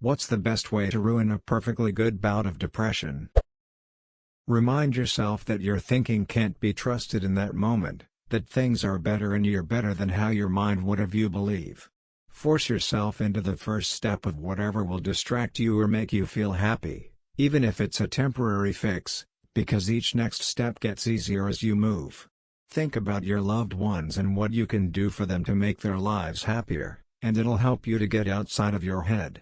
What's the best way to ruin a perfectly good bout of depression? Remind yourself that your thinking can't be trusted in that moment, that things are better and you're better than how your mind would have you believe. Force yourself into the first step of whatever will distract you or make you feel happy, even if it's a temporary fix, because each next step gets easier as you move. Think about your loved ones and what you can do for them to make their lives happier, and it'll help you to get outside of your head.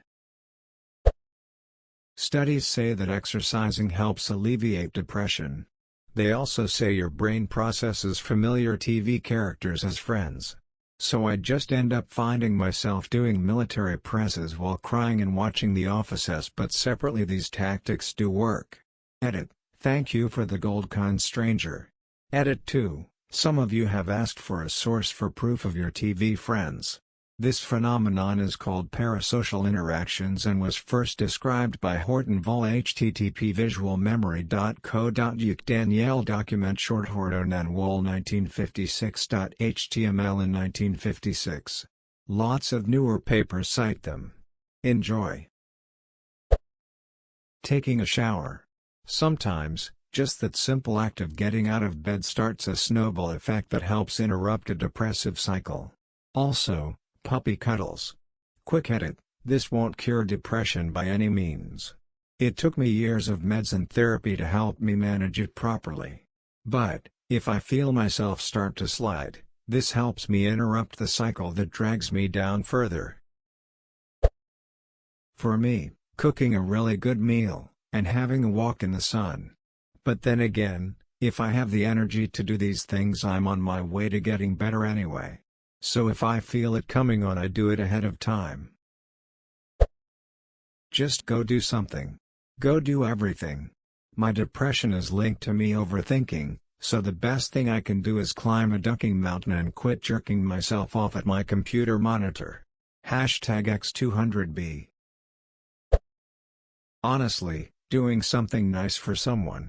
Studies say that exercising helps alleviate depression. They also say your brain processes familiar TV characters as friends. So I just end up finding myself doing military presses while crying and watching The Office, but separately these tactics do work. Edit. Thank you for the gold kind stranger. Edit 2. Some of you have asked for a source for proof of your TV friends. This phenomenon is called parasocial interactions and was first described by Horton Vol. http visualmemory.co.uk Danielle document short Horton Wall 1956.html in 1956. Lots of newer papers cite them. Enjoy. Taking a shower. Sometimes, just that simple act of getting out of bed starts a snowball effect that helps interrupt a depressive cycle. Also, puppy cuddles. Quick edit, this won't cure depression by any means. It took me years of meds and therapy to help me manage it properly. But, if I feel myself start to slide, this helps me interrupt the cycle that drags me down further. For me, cooking a really good meal, and having a walk in the sun. But then again, if I have the energy to do these things, I'm on my way to getting better anyway. So if I feel it coming on, I do it ahead of time. Just go do something. Go do everything. My depression is linked to me overthinking, so the best thing I can do is climb a ducking mountain and quit jerking myself off at my computer monitor. #X200B. Honestly, doing something nice for someone.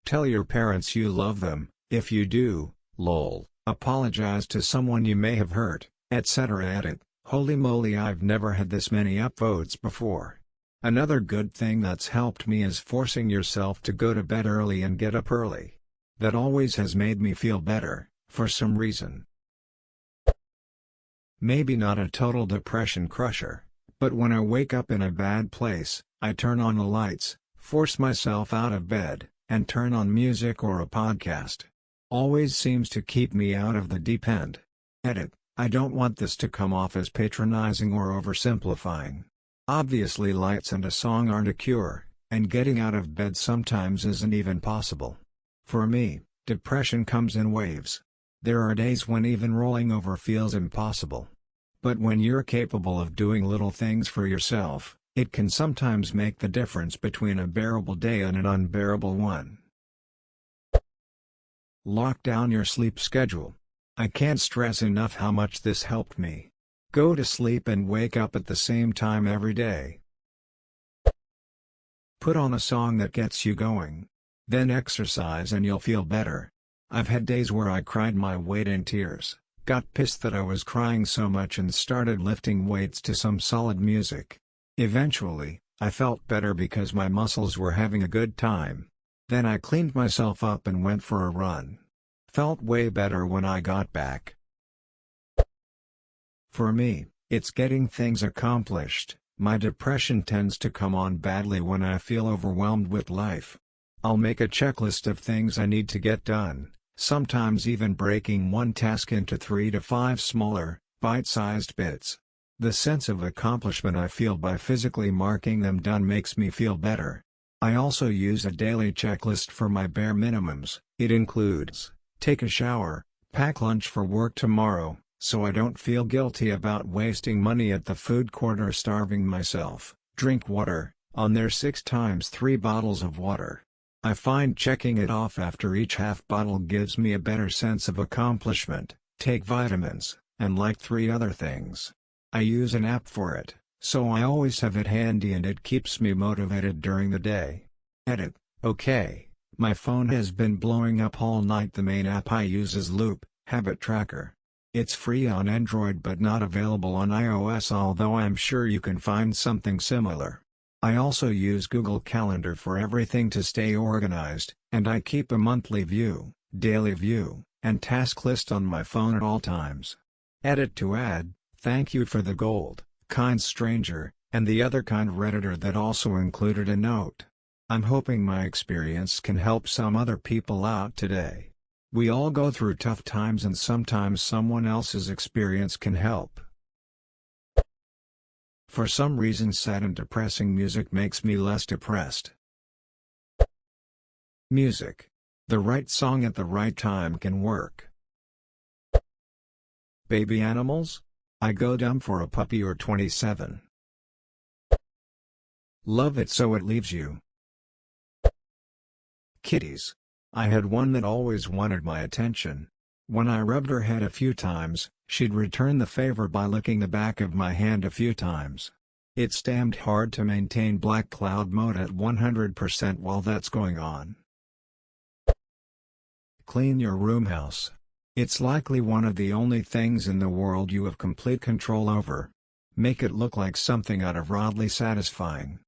Tell your parents you love them, if you do, lol. Apologize to someone you may have hurt, etc. Edit. Holy moly, I've never had this many upvotes before. Another good thing that's helped me is forcing yourself to go to bed early and get up early. That always has made me feel better, for some reason. Maybe not a total depression crusher, but when I wake up in a bad place, I turn on the lights, force myself out of bed, and turn on music or a podcast. Always seems to keep me out of the deep end. Edit. I don't want this to come off as patronizing or oversimplifying. Obviously lights and a song aren't a cure, and getting out of bed sometimes isn't even possible. For me, depression comes in waves. There are days when even rolling over feels impossible. But when you're capable of doing little things for yourself, it can sometimes make the difference between a bearable day and an unbearable one. Lock down your sleep schedule. I can't stress enough how much this helped me. Go to sleep and wake up at the same time every day. Put on a song that gets you going. Then exercise and you'll feel better. I've had days where I cried my weight in tears, got pissed that I was crying so much and started lifting weights to some solid music. Eventually, I felt better because my muscles were having a good time. Then I cleaned myself up and went for a run. Felt way better when I got back. For me, it's getting things accomplished. My depression tends to come on badly when I feel overwhelmed with life. I'll make a checklist of things I need to get done, sometimes even breaking one task into 3 to 5 smaller, bite-sized bits. The sense of accomplishment I feel by physically marking them done makes me feel better. I also use a daily checklist for my bare minimums. It includes, take a shower, pack lunch for work tomorrow, so I don't feel guilty about wasting money at the food court or starving myself, drink water, on there 6 times 3 bottles of water. I find checking it off after each half bottle gives me a better sense of accomplishment, take vitamins, and like 3 other things. I use an app for it, so I always have it handy and it keeps me motivated during the day. Edit. Okay, my phone has been blowing up all night. The main app I use is Loop, Habit Tracker. It's free on Android but not available on iOS, although I'm sure you can find something similar. I also use Google Calendar for everything to stay organized, and I keep a monthly view, daily view, and task list on my phone at all times. Edit to add, thank you for the gold, kind stranger, and the other kind Redditor that also included a note. I'm hoping my experience can help some other people out today. We all go through tough times and sometimes someone else's experience can help. For some reason sad and depressing music makes me less depressed. Music. The right song at the right time can work. Baby animals? I go dumb for a puppy or 27. Love it so it leaves you. Kitties. I had one that always wanted my attention. When I rubbed her head a few times, she'd return the favor by licking the back of my hand a few times. It's damned hard to maintain black cloud mode at 100% while that's going on. Clean your room house. It's likely one of the only things in the world you have complete control over. Make it look like something out of Oddly Satisfying.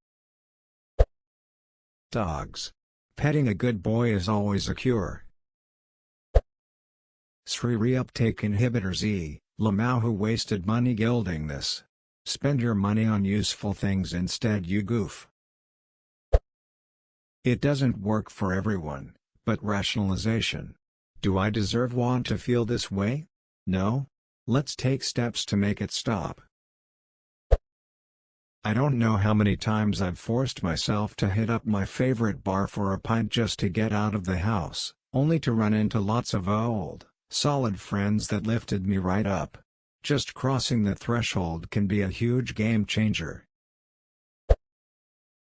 Dogs. Petting a good boy is always a cure. Sri reuptake inhibitors E. Lamau who wasted money gilding this. Spend your money on useful things instead, you goof. It doesn't work for everyone, but rationalization. Do I want to feel this way? No? Let's take steps to make it stop. I don't know how many times I've forced myself to hit up my favorite bar for a pint just to get out of the house, only to run into lots of old, solid friends that lifted me right up. Just crossing the threshold can be a huge game changer.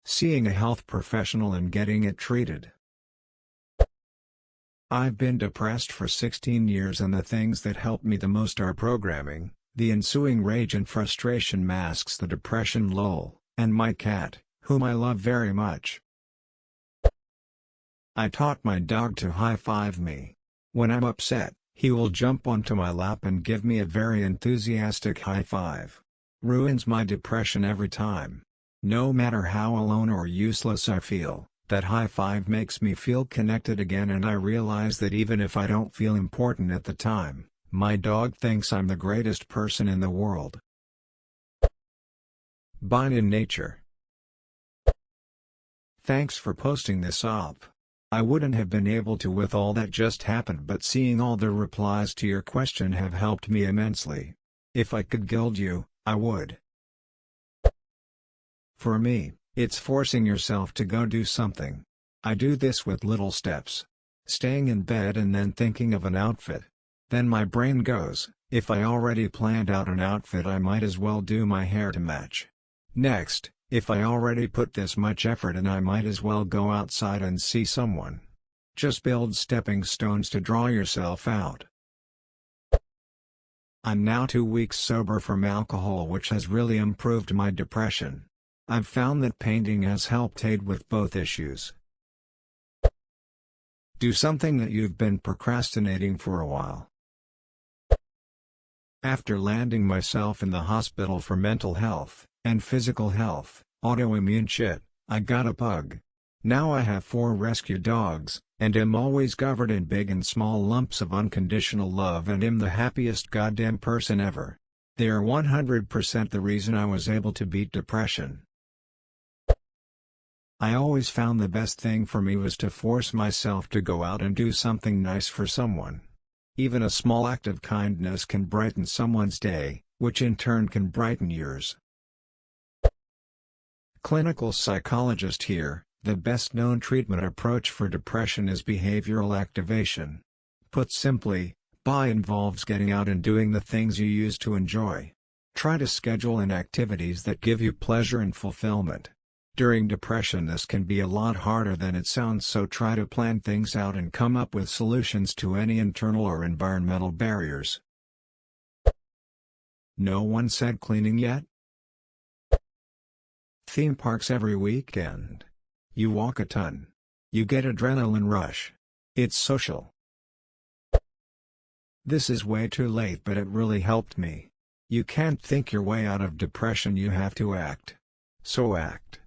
Seeing a health professional and getting it treated. I've been depressed for 16 years and the things that help me the most are programming. The ensuing rage and frustration masks the depression lol, and my cat, whom I love very much. I taught my dog to high-five me. When I'm upset, he will jump onto my lap and give me a very enthusiastic high-five. Ruins my depression every time. No matter how alone or useless I feel, that high-five makes me feel connected again, and I realize that even if I don't feel important at the time, my dog thinks I'm the greatest person in the world. Bind in nature. Thanks for posting this op. I wouldn't have been able to with all that just happened, but seeing all the replies to your question have helped me immensely. If I could gild you, I would. For me, it's forcing yourself to go do something. I do this with little steps. Staying in bed and then thinking of an outfit. Then my brain goes, if I already planned out an outfit I might as well do my hair to match. Next, if I already put this much effort in I might as well go outside and see someone. Just build stepping stones to draw yourself out. I'm now 2 weeks sober from alcohol, which has really improved my depression. I've found that painting has helped aid with both issues. Do something that you've been procrastinating for a while. After landing myself in the hospital for mental health, and physical health, autoimmune shit, I got a pug. Now I have 4 rescue dogs, and am always covered in big and small lumps of unconditional love and am the happiest goddamn person ever. They are 100% the reason I was able to beat depression. I always found the best thing for me was to force myself to go out and do something nice for someone. Even a small act of kindness can brighten someone's day, which in turn can brighten yours. Clinical psychologist here. The best known treatment approach for depression is behavioral activation. Put simply, BA involves getting out and doing the things you used to enjoy. Try to schedule in activities that give you pleasure and fulfillment. During depression this can be a lot harder than it sounds, so try to plan things out and come up with solutions to any internal or environmental barriers. No one said cleaning yet? Theme parks every weekend. You walk a ton. You get adrenaline rush. It's social. This is way too late, but it really helped me. You can't think your way out of depression, you have to act. So act.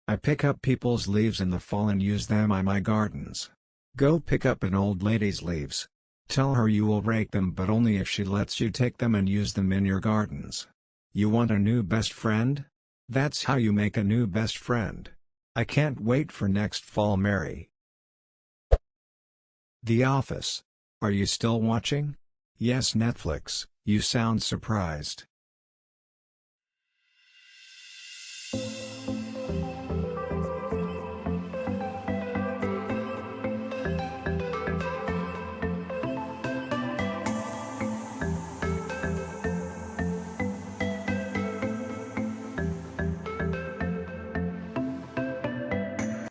I pick up people's leaves in the fall and use them on my gardens. Go pick up an old lady's leaves. Tell her you will rake them, but only if she lets you take them and use them in your gardens. You want a new best friend? That's how you make a new best friend. I can't wait for next fall, Mary. The Office. Are you still watching? Yes, Netflix. You sound surprised.